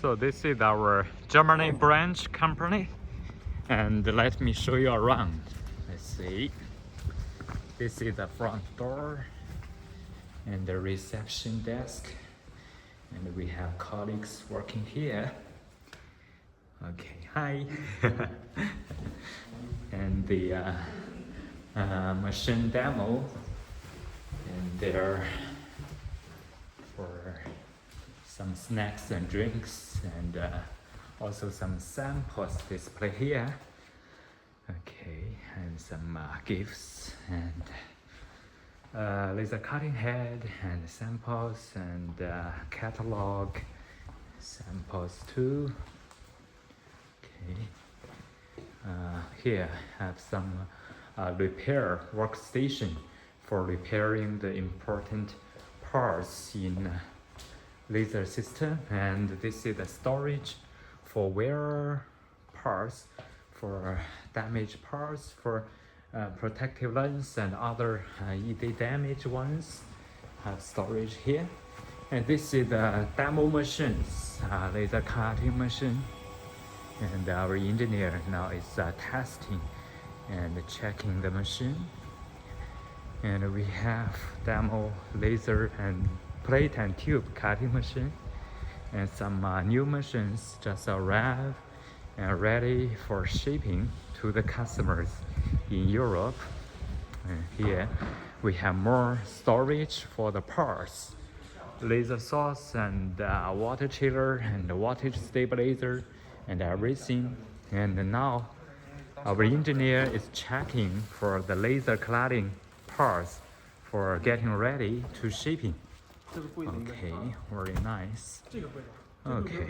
So this is our Germany branch company, and let me show you around. Let's see. This is the front door and the reception desk, and we have colleagues working here. Okay, hi. And the machine demo, and there for some snacks and drinks, and also some samples display here. Okay, and some gifts, and laser cutting head, and samples, and catalog samples too. Okay, here have some repair workstation for repairing the important parts in laser system, and this is the storage for wear parts, for damaged parts, for protective lens and other ED damaged ones. Have storage here. And this is the demo machines, laser cutting machine, and our engineer now is testing and checking the machine. And we have demo laser and plate and tube cutting machine, and some new machines just arrived and ready for shipping to the customers in Europe. And here we have more storage for the parts, laser source and water chiller and wattage stabilizer and everything. And now our engineer is checking for the laser cladding parts for getting ready to shipping. Okay, very nice. Okay.